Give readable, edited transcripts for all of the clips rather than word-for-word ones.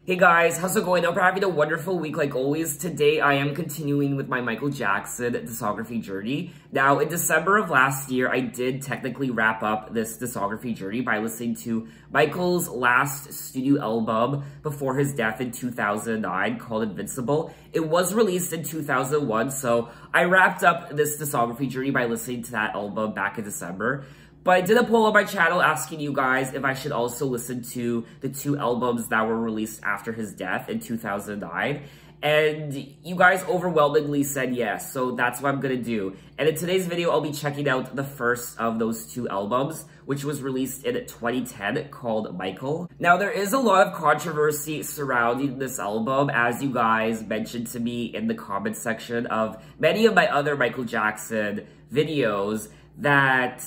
Hey guys, how's it going? Hope you're having a wonderful week like always. Today I am continuing with my Michael Jackson discography journey. Now, in December of last year, I did technically wrap up this discography journey by listening to Michael's last studio album before his death in 2009 called Invincible. It was released in 2001, so I wrapped up this discography journey by listening to that album back in December. But I did a poll on my channel asking you guys if I should also listen to the two albums that were released after his death in 2009. And you guys overwhelmingly said yes, so that's what I'm gonna do. And in today's video, I'll be checking out the first of those two albums, which was released in 2010 called Michael. Now, there is a lot of controversy surrounding this album, as you guys mentioned to me in the comment section of many of my other Michael Jackson videos, that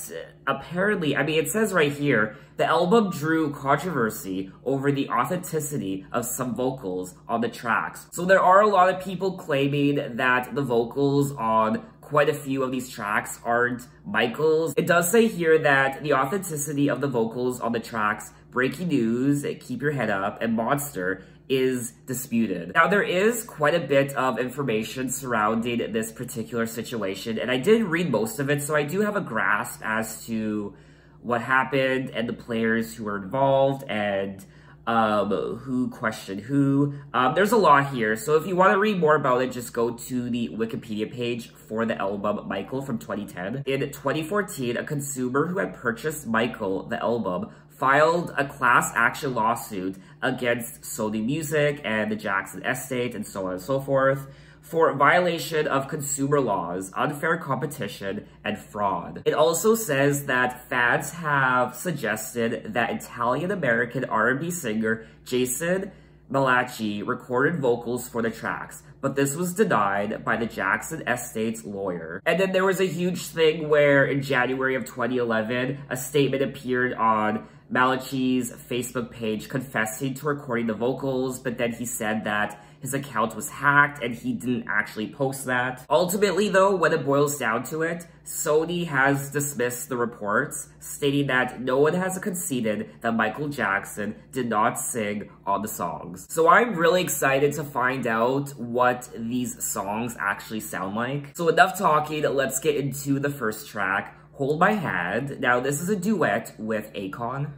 apparently, I mean, it says right here, the album drew controversy over the authenticity of some vocals on the tracks. So there are a lot of people claiming that the vocals on quite a few of these tracks aren't Michael's. It does say here that the authenticity of the vocals on the tracks Breaking News, Keep Your Head Up, and Monster is disputed. Now, there is quite a bit of information surrounding this particular situation, and I did read most of it, so I do have a grasp as to what happened and the players who were involved and who questioned who. There's a lot here, so if you want to read more about it, just go to the Wikipedia page for the album Michael from 2010. In 2014, a consumer who had purchased Michael, the album, filed a class action lawsuit against Sony Music and the Jackson Estate and so on and so forth for violation of consumer laws, unfair competition, and fraud. It also says that fans have suggested that Italian-American R&B singer Jason Malachi recorded vocals for the tracks, but this was denied by the Jackson Estate's lawyer. And then there was a huge thing where in January of 2011, a statement appeared on Malachi's Facebook page confessing to recording the vocals, but then he said that his account was hacked and he didn't actually post that. Ultimately though, when it boils down to it, Sony has dismissed the reports, stating that no one has conceded that Michael Jackson did not sing on the songs. So I'm really excited to find out what these songs actually sound like. So enough talking, let's get into the first track, Hold My Hand. Now, this is a duet with Akon.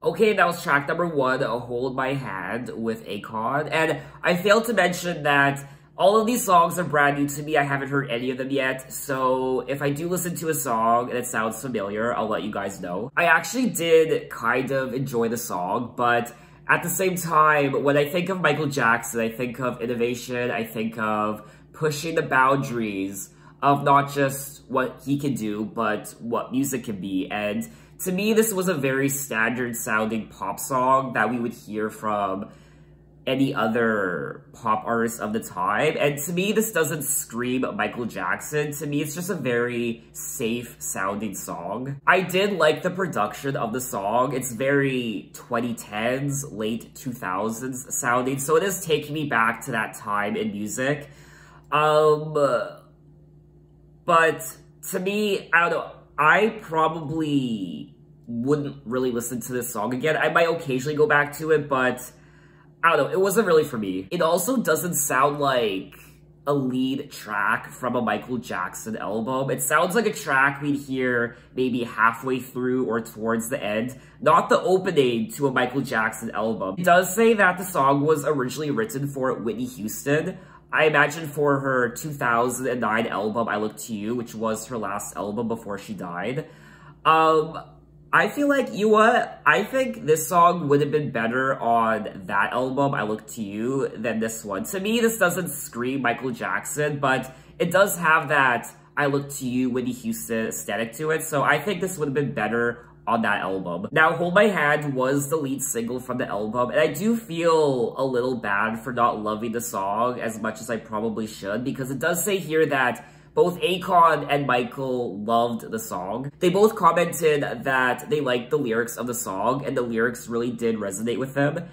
Okay, that was track number one, Hold My Hand with Akon. And I failed to mention that all of these songs are brand new to me. I haven't heard any of them yet. So if I do listen to a song and it sounds familiar, I'll let you guys know. I actually did kind of enjoy the song, but at the same time, when I think of Michael Jackson, I think of innovation, I think of pushing the boundaries of not just what he can do, but what music can be. And to me, this was a very standard-sounding pop song that we would hear from any other pop artist of the time. And to me, this doesn't scream Michael Jackson. To me, it's just a very safe-sounding song. I did like the production of the song. It's very 2010s, late 2000s sounding, so it is taking me back to that time in music. But to me, I don't know, I probably wouldn't really listen to this song again. I might occasionally go back to it, but I don't know, it wasn't really for me. It also doesn't sound like a lead track from a Michael Jackson album. It sounds like a track we'd hear maybe halfway through or towards the end, not the opening to a Michael Jackson album. It does say that the song was originally written for Whitney Houston. I imagine for her 2009 album, I Look to You, which was her last album before she died. I feel like, you know what? I think this song would have been better on that album, I Look to You, than this one. To me, this doesn't scream Michael Jackson, but it does have that I Look to You, Whitney Houston aesthetic to it, so I think this would have been better on that album. Now, Hold My Hand was the lead single from the album, and I do feel a little bad for not loving the song as much as I probably should, because it does say here that both Akon and Michael loved the song. They both commented that they liked the lyrics of the song, and the lyrics really did resonate with them.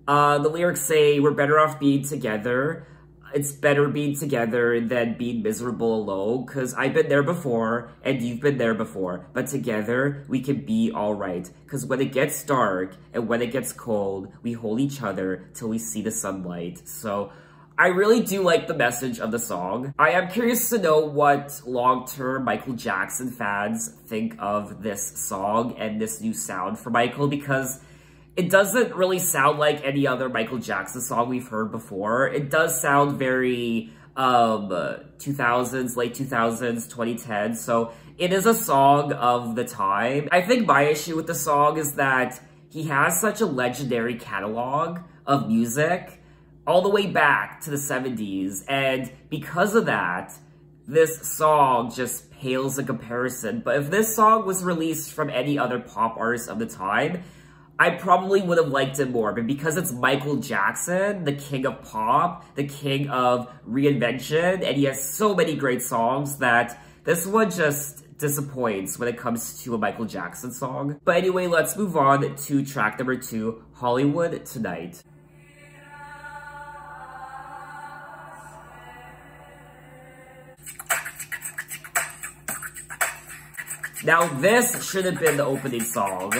The lyrics say, "We're better off being together. It's better being together than being miserable alone, cause I've been there before, and you've been there before, but together, we can be alright. Cause when it gets dark, and when it gets cold, we hold each other till we see the sunlight." So, I really do like the message of the song. I am curious to know what long-term Michael Jackson fans think of this song and this new sound for Michael, because it doesn't really sound like any other Michael Jackson song we've heard before. It does sound very 2000s, late 2000s, 2010s, so it is a song of the time. I think my issue with the song is that he has such a legendary catalog of music all the way back to the 70s, and because of that, this song just pales in comparison. But if this song was released from any other pop artist of the time, I probably would have liked it more, but because it's Michael Jackson, the king of pop, the king of reinvention, and he has so many great songs, that this one just disappoints when it comes to a Michael Jackson song. But anyway, let's move on to track number 2, Hollywood Tonight. Now, this should have been the opening song.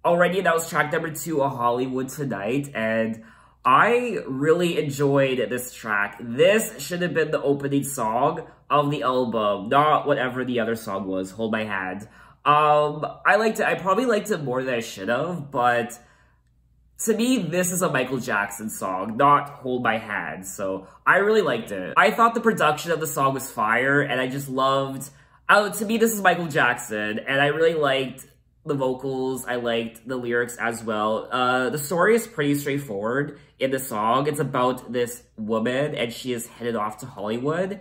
Already announced track number 2, A Hollywood Tonight, and I really enjoyed this track. This should have been the opening song of the album, not whatever the other song was, Hold My Hand. I liked it. I probably liked it more than I should have, but to me, this is a Michael Jackson song, not Hold My Hand, so I really liked it. I thought the production of the song was fire, and I just loved, to me, this is Michael Jackson, and I really liked the vocals, I liked the lyrics as well. The story is pretty straightforward in the song. It's about this woman, and she is headed off to Hollywood.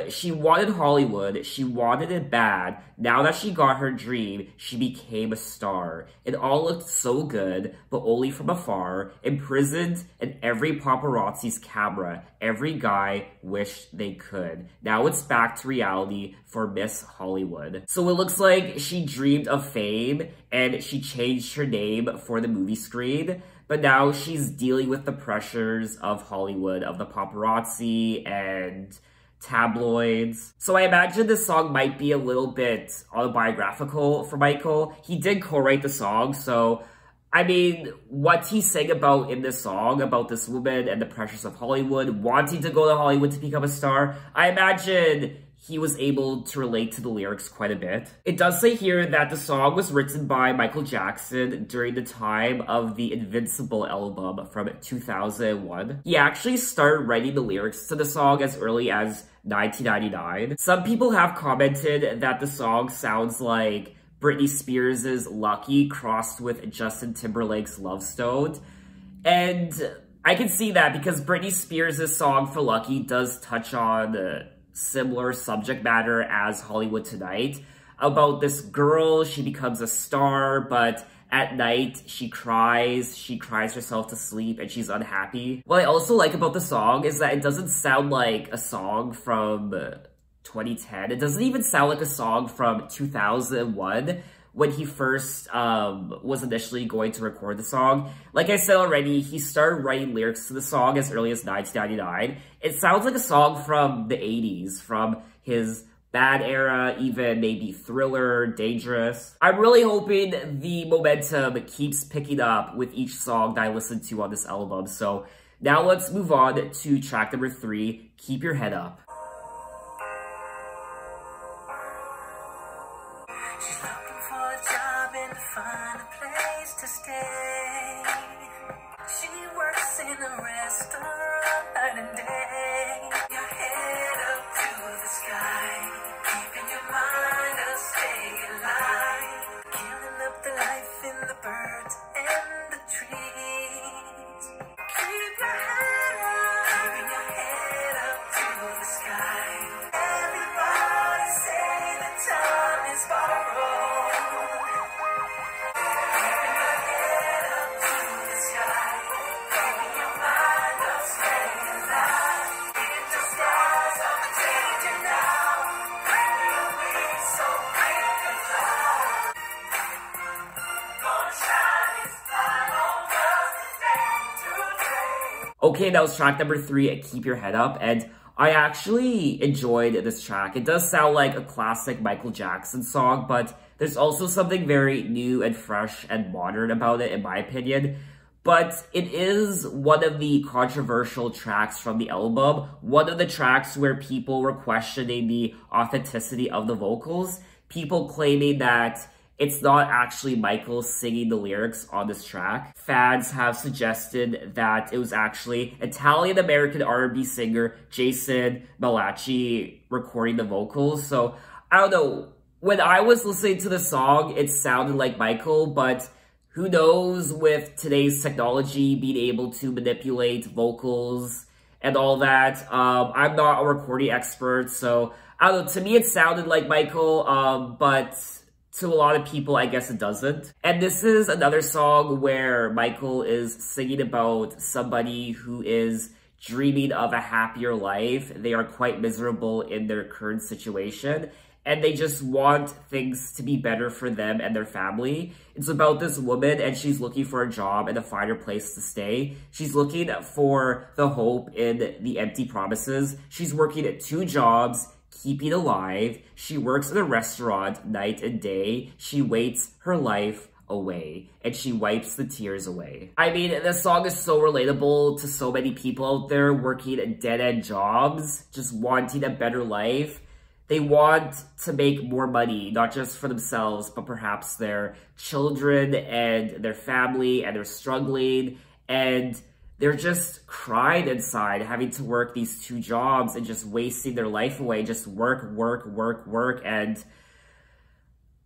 She wanted Hollywood, she wanted it bad. Now that she got her dream, she became a star. It all looked so good, but only from afar, imprisoned in every paparazzi's camera. Every guy wished they could. Now it's back to reality for Miss Hollywood. So it looks like she dreamed of fame, and she changed her name for the movie screen. But now she's dealing with the pressures of Hollywood, of the paparazzi, and tabloids. So I imagine this song might be a little bit autobiographical for Michael. He did co-write the song, so I mean, what he sang about in this song, about this woman and the pressures of Hollywood, wanting to go to Hollywood to become a star, I imagine he was able to relate to the lyrics quite a bit. It does say here that the song was written by Michael Jackson during the time of the Invincible album from 2001. He actually started writing the lyrics to the song as early as 1999. Some people have commented that the song sounds like Britney Spears' Lucky crossed with Justin Timberlake's Love Stoned. And I can see that because Britney Spears' song for Lucky does touch on similar subject matter as Hollywood Tonight, about this girl, she becomes a star, but at night, she cries herself to sleep, and she's unhappy. What I also like about the song is that it doesn't sound like a song from 2010. It doesn't even sound like a song from 2001 when he first was initially going to record the song. Like I said already, he started writing lyrics to the song as early as 1999. It sounds like a song from the 80s, from his Bad era, even maybe Thriller, Dangerous. I'm really hoping the momentum keeps picking up with each song that I listen to on this album. So now let's move on to track number 3, Keep Your Head Up. She's looking for a job and to find a place to stay. She works in a restaurant night and day. Your head up to the sky, keeping your mind a stay alive, killing up the life in the birds and the trees. Keep your head up, keeping your head up to the sky. Everybody say the time is borrowed. Keeping your head up to the sky, keeping your mind a stay alive. The stars are changing now. When you wings so brave and fly. Gonna shine its light on us today. Okay, that was track number 3, Keep Your Head Up, and I actually enjoyed this track. It does sound like a classic Michael Jackson song, but there's also something very new and fresh and modern about it, in my opinion. But it is one of the controversial tracks from the album, one of the tracks where people were questioning the authenticity of the vocals, people claiming that it's not actually Michael singing the lyrics on this track. Fans have suggested that it was actually Italian-American R&B singer Jason Malachi recording the vocals. So, I don't know, when I was listening to the song, it sounded like Michael, but who knows with today's technology being able to manipulate vocals and all that. I'm not a recording expert, so I don't know, to me it sounded like Michael, but to a lot of people, I guess it doesn't. And this is another song where Michael is singing about somebody who is dreaming of a happier life. They are quite miserable in their current situation, and they just want things to be better for them and their family. It's about this woman, and she's looking for a job and a finer place to stay. She's looking for the hope in the empty promises. She's working at 2 jobs, keeping alive. She works in a restaurant night and day. She waits her life away, and she wipes the tears away. I mean, this song is so relatable to so many people out there working at dead-end jobs, just wanting a better life. They want to make more money, not just for themselves, but perhaps their children and their family, and they're struggling, and they're just crying inside, having to work these 2 jobs and just wasting their life away, just work, and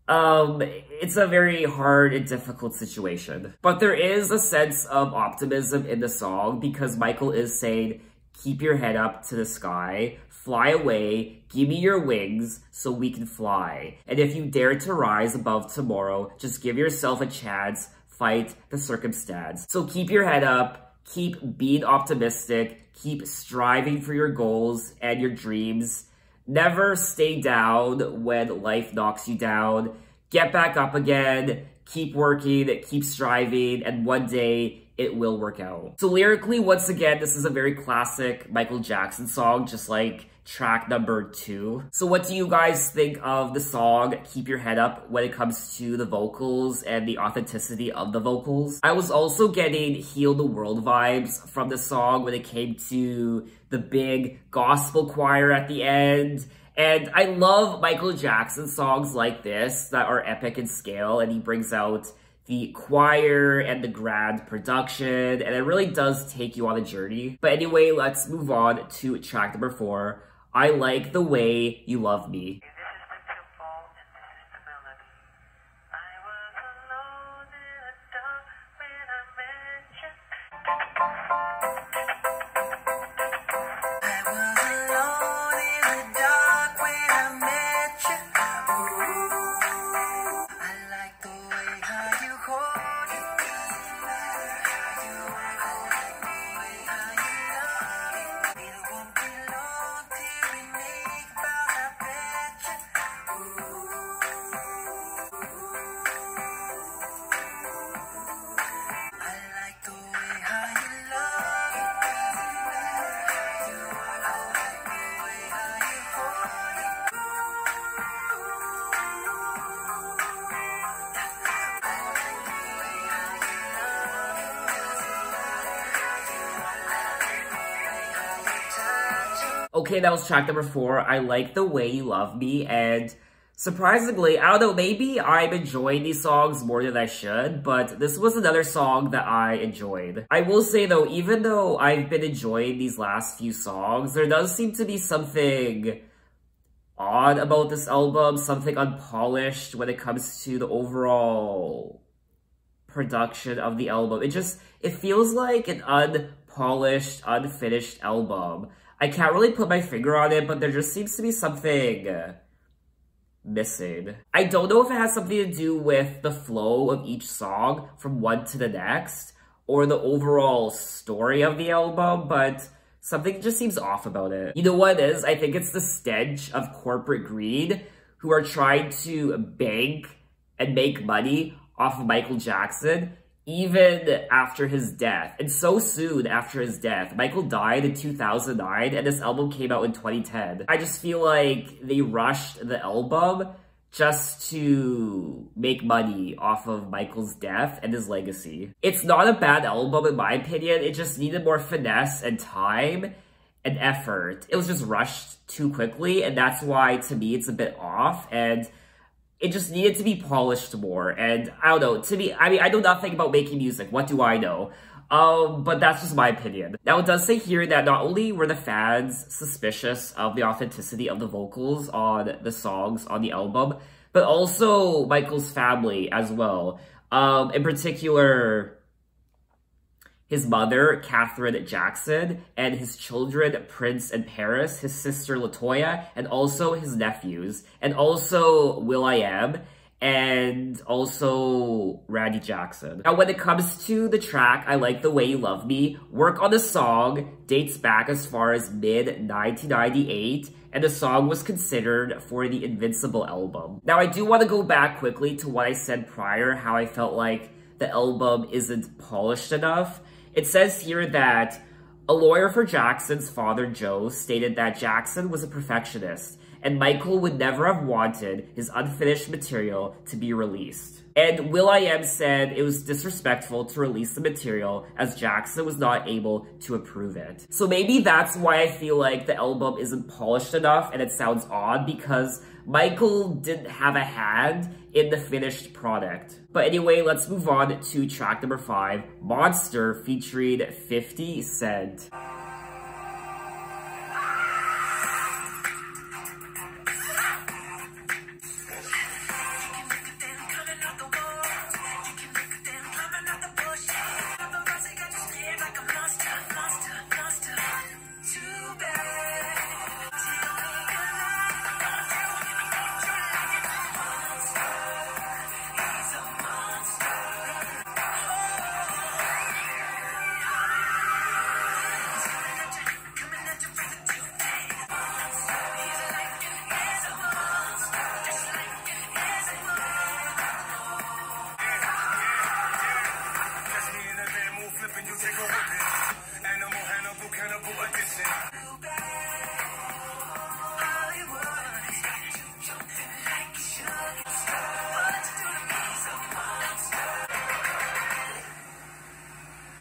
it's a very hard and difficult situation. But there is a sense of optimism in the song, because Michael is saying, keep your head up to the sky, fly away, give me your wings so we can fly. And if you dare to rise above tomorrow, just give yourself a chance, fight the circumstance. So keep your head up, keep being optimistic, keep striving for your goals and your dreams. Never stay down when life knocks you down. Get back up again, keep working, keep striving, and one day it will work out. So lyrically, once again, this is a very classic Michael Jackson song, just like track number 2. So what do you guys think of the song Keep Your Head Up when it comes to the vocals and the authenticity of the vocals? I was also getting Heal the World vibes from the song when it came to the big gospel choir at the end. And I love Michael Jackson songs like this that are epic in scale, and he brings out the choir and the grand production, and it really does take you on a journey. But anyway, let's move on to track number 4, I Like the Way You Love Me. Okay, that was track number 4. I Like the Way You Love Me, and surprisingly, I don't know, maybe I'm enjoying these songs more than I should, but this was another song that I enjoyed. I will say though, even though I've been enjoying these last few songs, there does seem to be something odd about this album, something unpolished when it comes to the overall production of the album. It feels like an unpolished, unfinished album. I can't really put my finger on it, but there just seems to be something missing. I don't know if it has something to do with the flow of each song from one to the next, or the overall story of the album, but something just seems off about it. You know what it is? I think it's the stench of corporate greed who are trying to bank and make money off of Michael Jackson, even after his death. And so soon after his death. Michael died in 2009, and this album came out in 2010. I just feel like they rushed the album just to make money off of Michael's death and his legacy. It's not a bad album in my opinion, it just needed more finesse and time and effort. It was just rushed too quickly, and that's why, to me, it's a bit off, and it just needed to be polished more. And I don't know, to me, I mean, I know nothing about making music, what do I know? But that's just my opinion. Now, it does say here that not only were the fans suspicious of the authenticity of the vocals on the songs on the album, but also Michael's family as well. In particular, his mother, Catherine Jackson, and his children, Prince and Paris, his sister, Latoya, and also his nephews, and also will.i.am, and also Randy Jackson. Now, when it comes to the track, I Like the Way You Love Me, work on the song dates back as far as mid-1998, and the song was considered for the Invincible album. Now, I do want to go back quickly to what I said prior, how I felt like the album isn't polished enough. It says here that a lawyer for Jackson's father, Joe, stated that Jackson was a perfectionist, and Michael would never have wanted his unfinished material to be released. And will.i.am said it was disrespectful to release the material as Jackson was not able to approve it. So maybe that's why I feel like the album isn't polished enough and it sounds odd, because Michael didn't have a hand in the finished product. But anyway, let's move on to track number 5, Monster featuring 50 Cent.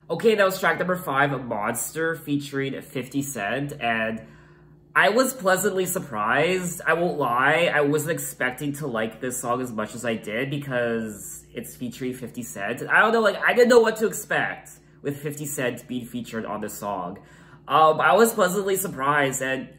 Okay, that was track number 5, Monster featuring 50 Cent, and I was pleasantly surprised. I won't lie, I wasn't expecting to like this song as much as I did because it's featuring 50 Cent. I don't know, like, I didn't know what to expect with 50 Cent being featured on this song. I was pleasantly surprised, and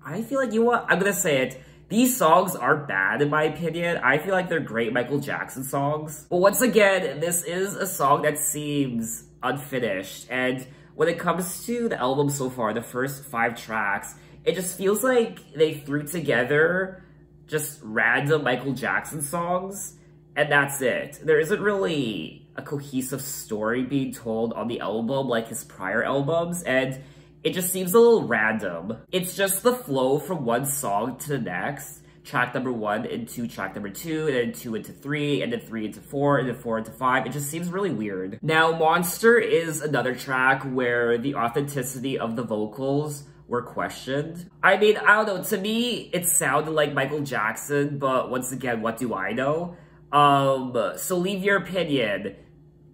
I feel like, you know what, I'm gonna say it. These songs aren't bad in my opinion. I feel like they're great Michael Jackson songs. But once again, this is a song that seems unfinished. And when it comes to the album so far, the first 5 tracks, it just feels like they threw together just random Michael Jackson songs, and that's it. There isn't really a cohesive story being told on the album like his prior albums, and it just seems a little random. It's just the flow from one song to the next. Track number 1 into track number 2, and then 2 into 3, and then 3 into 4, and then 4 into 5. It just seems really weird. Now, Monster is another track where the authenticity of the vocals were questioned. I mean, I don't know, to me, it sounded like Michael Jackson, but once again, what do I know? So leave your opinion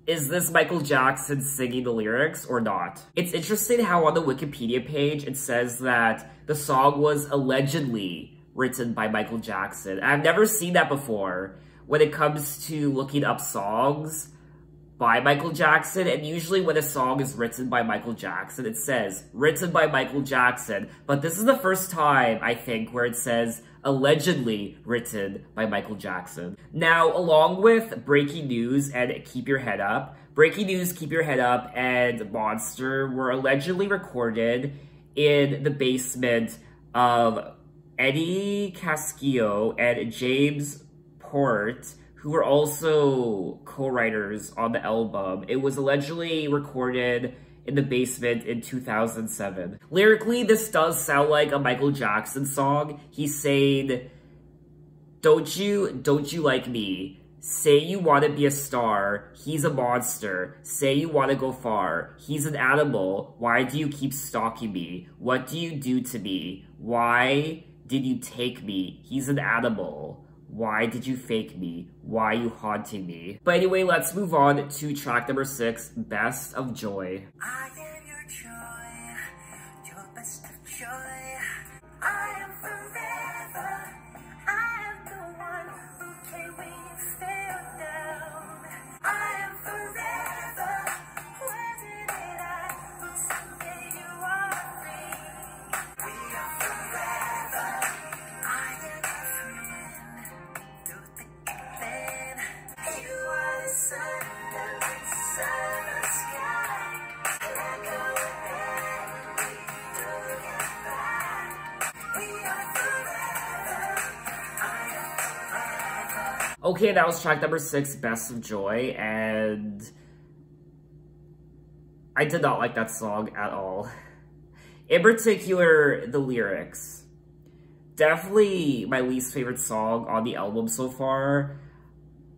is this Michael Jackson singing the lyrics or not? It's interesting how on the Wikipedia page it says that the song was allegedly written by Michael Jackson. I've never seen that before when it comes to looking up songs by Michael Jackson, and usually when a song is written by Michael Jackson, it says, written by Michael Jackson, but this is the first time, I think, where it says, allegedly written by Michael Jackson. Now, along with Breaking News and Keep Your Head Up, Breaking News, Keep Your Head Up, and Monster were allegedly recorded in the basement of Eddie Castillo and James Port, who were also co-writers on the album. It was allegedly recorded in the basement in 2007. Lyrically, this does sound like a Michael Jackson song. He's saying, don't you like me? Say you want to be a star. He's a monster. Say you want to go far. He's an animal. Why do you keep stalking me? What do you do to me? Why did you take me? He's an animal. Why did you fake me? Why are you haunting me? But anyway, let's move on to track number 6, Best of Joy. I am your joy, your best of joy. I am forever. I am the one who came when you fell down. I am forever. Wasn't it I who someday you are free? We are forever. I am your friend. Through thick and thin, you are the sun that lights the sky. Let go of that, we don't get back. We are forever. I am forever. Okay, that was track number 6, Best of Joy, and I did not like that song at all. In particular, the lyrics. Definitely my least favorite song on the album so far.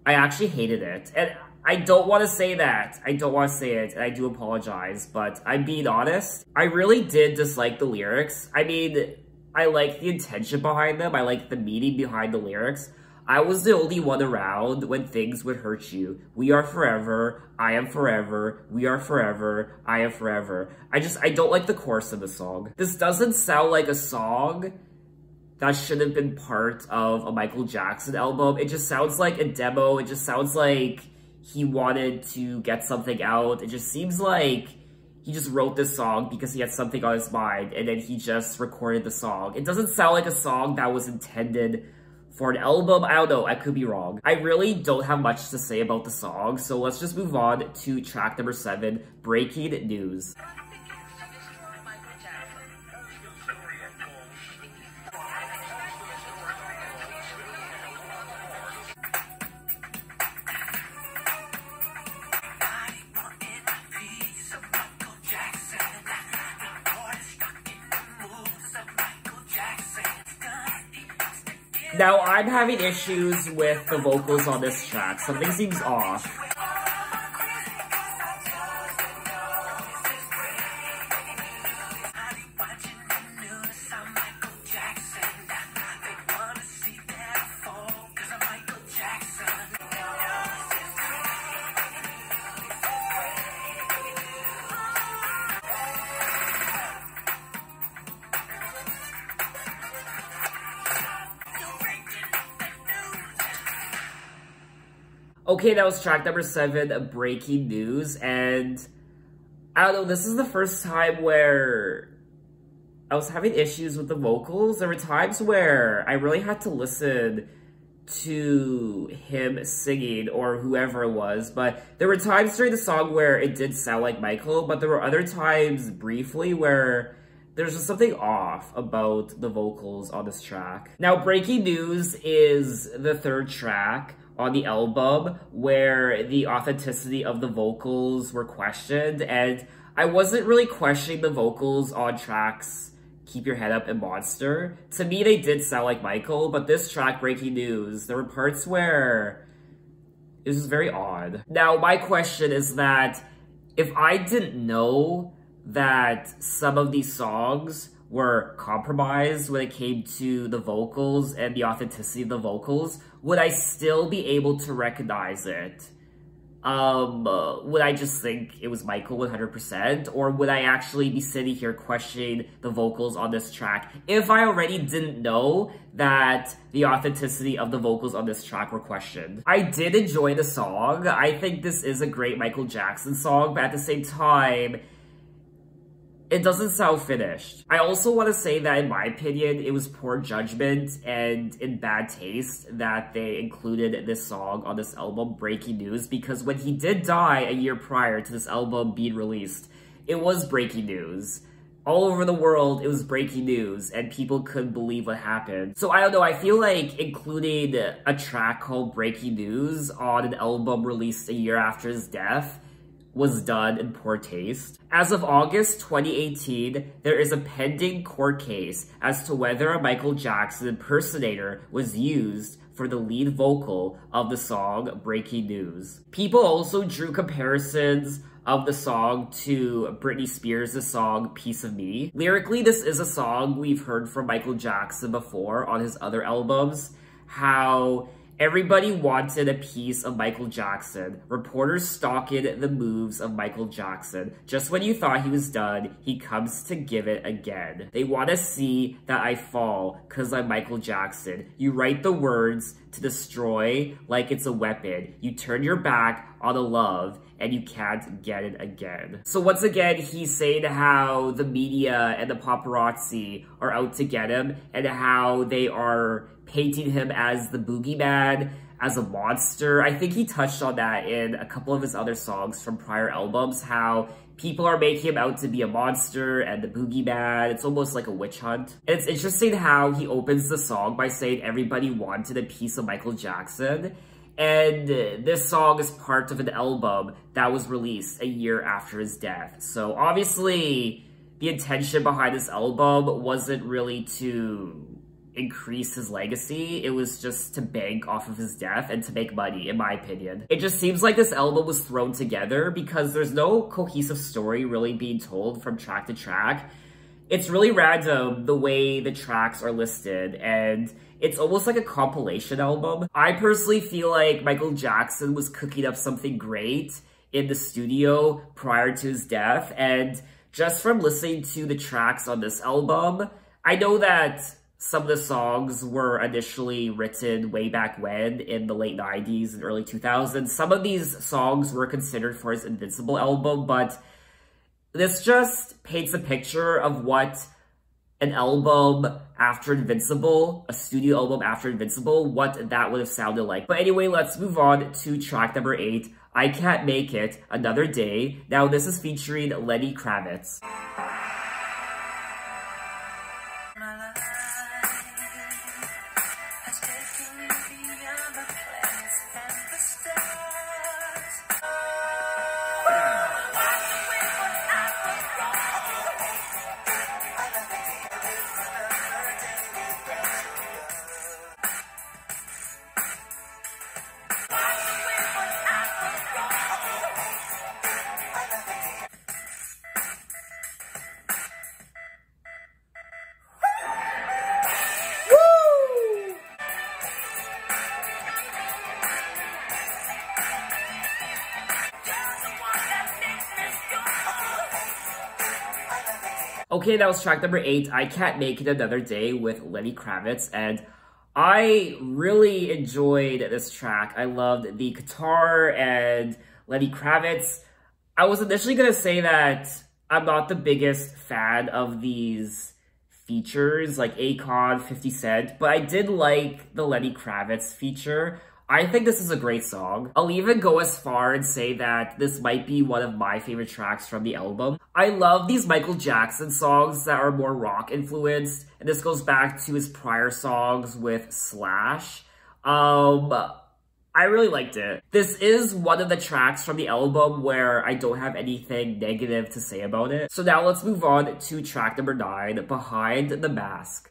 I actually hated it. And I don't want to say that. I don't want to say it, and I do apologize, but I'm being honest. I really did dislike the lyrics. I mean, I like the intention behind them. I like the meaning behind the lyrics. I was the only one around when things would hurt you. We are forever. I am forever. We are forever. I am forever. I don't like the chorus of the song. This doesn't sound like a song that should have been part of a Michael Jackson album. It just sounds like a demo. It just sounds like he wanted to get something out. It just seems like he just wrote this song because he had something on his mind, and then he just recorded the song. It doesn't sound like a song that was intended for an album. I don't know, I could be wrong. I really don't have much to say about the song, so let's just move on to track number 7, Breaking News. Now, I'm having issues with the vocals on this track. Something seems off. Okay, that was track number 7, Breaking News, and I don't know, this is the first time where I was having issues with the vocals. There were times where I really had to listen to him singing, or whoever it was, but there were times during the song where it did sound like Michael, but there were other times, briefly, where there's just something off about the vocals on this track. Now, Breaking News is the 3rd track on the album where the authenticity of the vocals were questioned, and I wasn't really questioning the vocals on tracks Keep Your Head Up and Monster. To me, they did sound like Michael, but this track, Breaking News, there were parts where it was just very odd. Now, my question is that if I didn't know that some of these songs were compromised when it came to the vocals and the authenticity of the vocals, would I still be able to recognize it would I just think it was Michael 100%? Or would I actually be sitting here questioning the vocals on this track if I already didn't know that the authenticity of the vocals on this track were questioned? I did enjoy the song. I think this is a great Michael Jackson song, but at the same time, it doesn't sound finished. I also want to say that in my opinion, it was poor judgment and in bad taste that they included this song on this album, Breaking News, because when he did die a year prior to this album being released, it was breaking news. All over the world, it was breaking news, and people couldn't believe what happened. So I don't know, I feel like including a track called Breaking News on an album released a year after his death was done in poor taste. As of August 2018, there is a pending court case as to whether a Michael Jackson impersonator was used for the lead vocal of the song Breaking News. People also drew comparisons of the song to Britney Spears' song Piece of Me. Lyrically, this is a song we've heard from Michael Jackson before on his other albums, how everybody wanted a piece of Michael Jackson. Reporters stalked the moves of Michael Jackson. Just when you thought he was done, he comes to give it again. They want to see that I fall, cause I'm Michael Jackson. You write the words to destroy like it's a weapon. You turn your back on a love, and you can't get it again. So once again, he's saying how the media and the paparazzi are out to get him, and how they are painting him as the boogeyman, as a monster. I think he touched on that in a couple of his other songs from prior albums, how people are making him out to be a monster and the boogeyman. It's almost like a witch hunt. And it's interesting how he opens the song by saying everybody wanted a piece of Michael Jackson. And this song is part of an album that was released a year after his death. So obviously, the intention behind this album wasn't really to increase his legacy. It was just to bank off of his death and to make money, in my opinion. It just seems like this album was thrown together because there's no cohesive story really being told from track to track. It's really random the way the tracks are listed, and it's almost like a compilation album. I personally feel like Michael Jackson was cooking up something great in the studio prior to his death, and just from listening to the tracks on this album, I know that some of the songs were initially written way back when, in the late 90s and early 2000s. Some of these songs were considered for his Invincible album, but this just paints a picture of what an album after Invincible, a studio album after Invincible, what that would have sounded like. But anyway, let's move on to track number 8, I Can't Make It, Another Day. Now, this is featuring Lenny Kravitz. Okay, that was track number 8, I Can't Make It Another Day with Lenny Kravitz, and I really enjoyed this track. I loved the guitar and Lenny Kravitz. I was initially going to say that I'm not the biggest fan of these features, like Akon, 50 Cent, but I did like the Lenny Kravitz feature. I think this is a great song. I'll even go as far and say that this might be one of my favorite tracks from the album. I love these Michael Jackson songs that are more rock influenced, and this goes back to his prior songs with Slash. I really liked it. This is one of the tracks from the album where I don't have anything negative to say about it. So now let's move on to track number 9, Behind the Mask.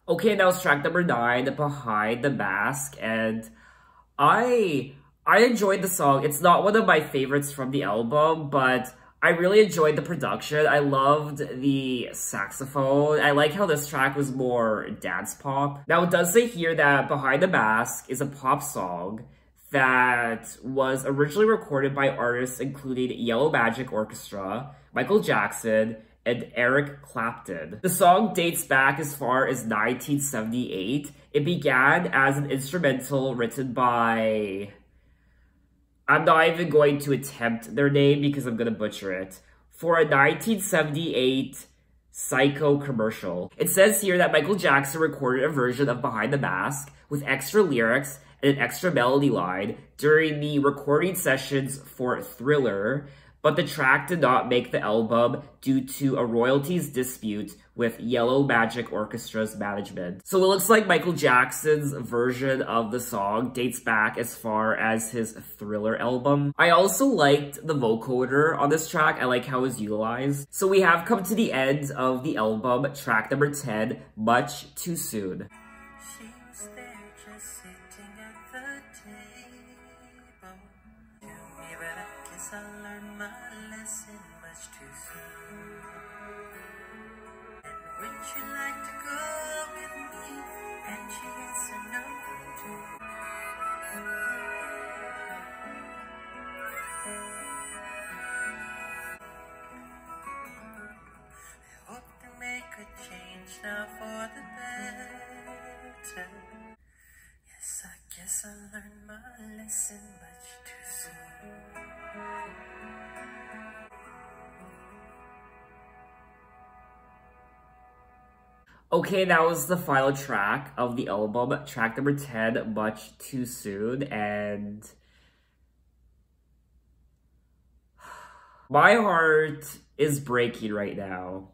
Okay, that was track number 9, Behind the Mask, and I enjoyed the song. It's not one of my favorites from the album, but I really enjoyed the production. I loved the saxophone. I like how this track was more dance pop. Now, it does say here that Behind the Mask is a pop song that was originally recorded by artists including Yellow Magic Orchestra, Michael Jackson, and Eric Clapton. The song dates back as far as 1978. It began as an instrumental written by... I'm not even going to attempt their name because I'm going to butcher it. For a 1978 Psycho commercial. It says here that Michael Jackson recorded a version of Behind the Mask with extra lyrics and an extra melody line during the recording sessions for Thriller, but the track did not make the album due to a royalties dispute with Yellow Magic Orchestra's management. So it looks like Michael Jackson's version of the song dates back as far as his Thriller album. I also liked the vocoder on this track. I like how it was utilized. So we have come to the end of the album, track number 10, Much Too Soon. She was there just sitting at the table. To me, but I guess I learned my lesson much too soon. And would you like to go with me? And she answered no too. I hope to make a change now for the better. Yes, I guess I learned my lesson much too soon. Okay, that was the final track of the album, track number 10, Much Too Soon, and my heart is breaking right now.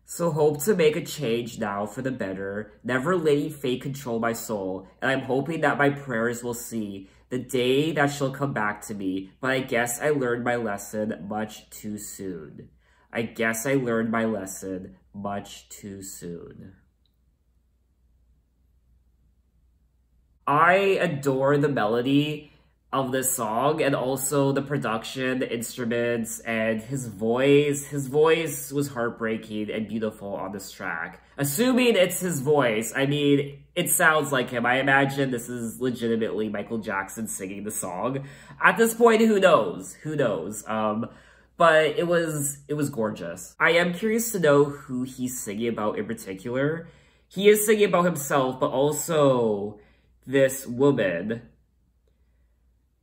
So hope to make a change now for the better, never letting fate control my soul, and I'm hoping that my prayers will see the day that she'll come back to me, but I guess I learned my lesson much too soon. I guess I learned my lesson much too soon. I adore the melody of this song and also the production, the instruments, and his voice. His voice was heartbreaking and beautiful on this track. Assuming it's his voice, I mean, it sounds like him. I imagine this is legitimately Michael Jackson singing the song. At this point, who knows? Who knows? But it was gorgeous. I am curious to know who he's singing about in particular. He is singing about himself, but also this woman.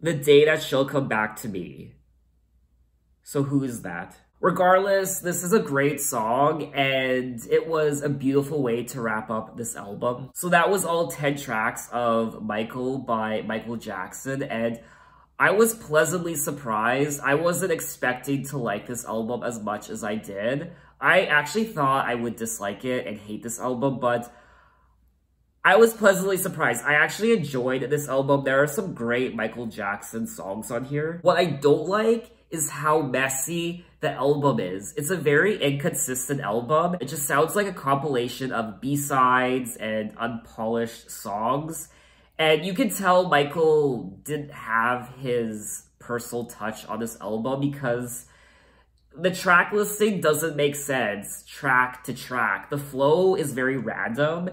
The day that she'll come back to me. So who is that? Regardless, this is a great song, and it was a beautiful way to wrap up this album. So that was all 10 tracks of Michael by Michael Jackson, and I was pleasantly surprised. I wasn't expecting to like this album as much as I did. I actually thought I would dislike it and hate this album, but I was pleasantly surprised. I actually enjoyed this album. There are some great Michael Jackson songs on here. What I don't like is how messy the album is. It's a very inconsistent album. It just sounds like a compilation of B-sides and unpolished songs. And you can tell Michael didn't have his personal touch on this album because the track listing doesn't make sense track to track. The flow is very random,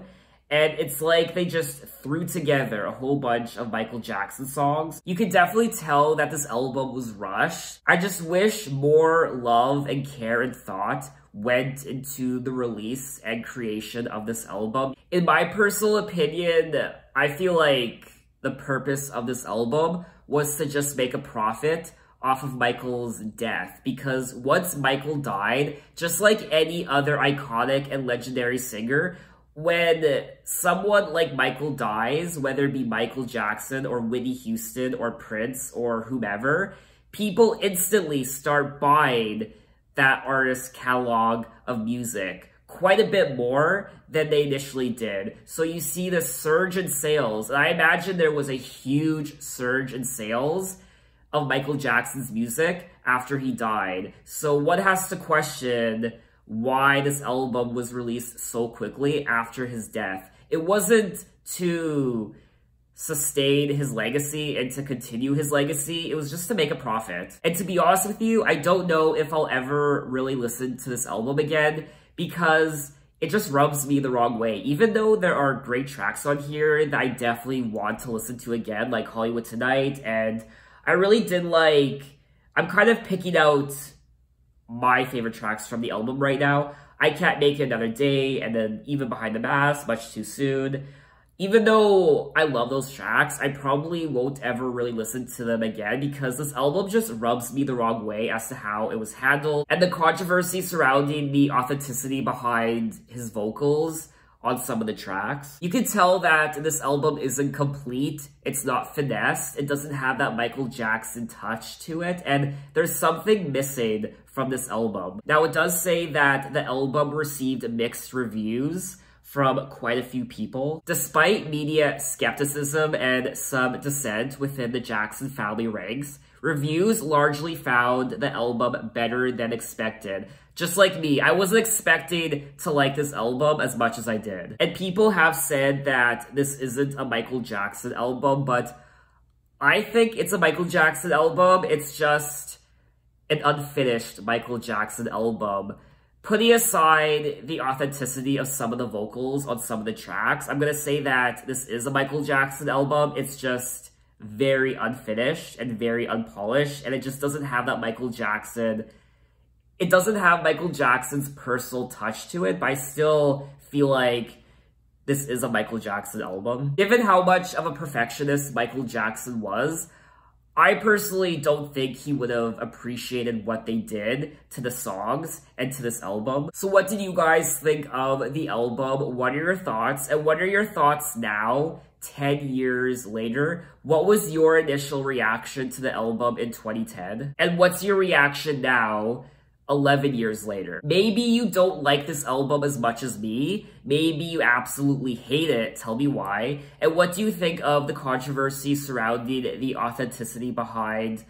and it's like they just threw together a whole bunch of Michael Jackson songs. You can definitely tell that this album was rushed. I just wish more love and care and thought went into the release and creation of this album. In my personal opinion, I feel like the purpose of this album was to just make a profit off of Michael's death, because once Michael died, just like any other iconic and legendary singer, when someone like Michael dies, whether it be Michael Jackson or Whitney Houston or Prince or whomever, people instantly start buying that artist's catalog of music quite a bit more than they initially did. So you see the surge in sales, and I imagine there was a huge surge in sales of Michael Jackson's music after he died. So one has to question why this album was released so quickly after his death. It wasn't to sustain his legacy and to continue his legacy. It was just to make a profit. And to be honest with you, I don't know if I'll ever really listen to this album again because it just rubs me the wrong way. Even though there are great tracks on here that I definitely want to listen to again, like Hollywood Tonight, and I really did like... I'm kind of picking out my favorite tracks from the album right now. I Can't Make It Another Day, and then Even Behind the Mask, Much Too Soon. Even though I love those tracks, I probably won't ever really listen to them again because this album just rubs me the wrong way as to how it was handled and the controversy surrounding the authenticity behind his vocals on some of the tracks. You can tell that this album isn't complete, it's not finessed, it doesn't have that Michael Jackson touch to it, and there's something missing from this album. Now, it does say that the album received mixed reviews from quite a few people. Despite media skepticism and some dissent within the Jackson family ranks, reviews largely found the album better than expected. Just like me, I wasn't expecting to like this album as much as I did. And people have said that this isn't a Michael Jackson album, but I think it's a Michael Jackson album. It's just an unfinished Michael Jackson album. Putting aside the authenticity of some of the vocals on some of the tracks, I'm gonna say that this is a Michael Jackson album. It's just very unfinished and very unpolished, and it just doesn't have that Michael Jackson. It doesn't have Michael Jackson's personal touch to it, but I still feel like this is a Michael Jackson album. Given how much of a perfectionist Michael Jackson was, I personally don't think he would have appreciated what they did to the songs and to this album. So what did you guys think of the album? What are your thoughts? And what are your thoughts now, 10 years later? What was your initial reaction to the album in 2010? And what's your reaction now, 11 years later? Maybe you don't like this album as much as me. Maybe you absolutely hate it. Tell me why. And what do you think of the controversy surrounding the authenticity behind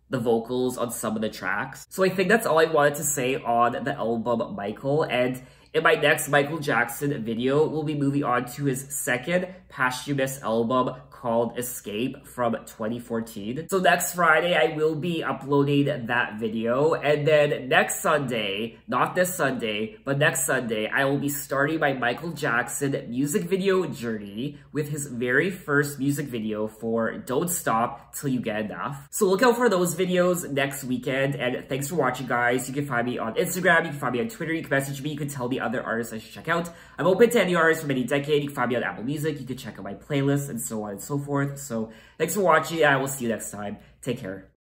the vocals on some of the tracks? So I think that's all I wanted to say on the album Michael. And in my next Michael Jackson video, we'll be moving on to his second posthumous album called Escape from 2014. So next Friday, I will be uploading that video. And then next Sunday, not this Sunday, but next Sunday, I will be starting my Michael Jackson music video journey with his very first music video for Don't Stop Till You Get Enough. So look out for those videos next weekend. And thanks for watching, guys. You can find me on Instagram. You can find me on Twitter. You can message me. You can tell me other artists I should check out. I'm open to any artists from any decade. You can find me on Apple Music. You can check out my playlist and so on and so forth. So thanks for watching. I will see you next time. Take care.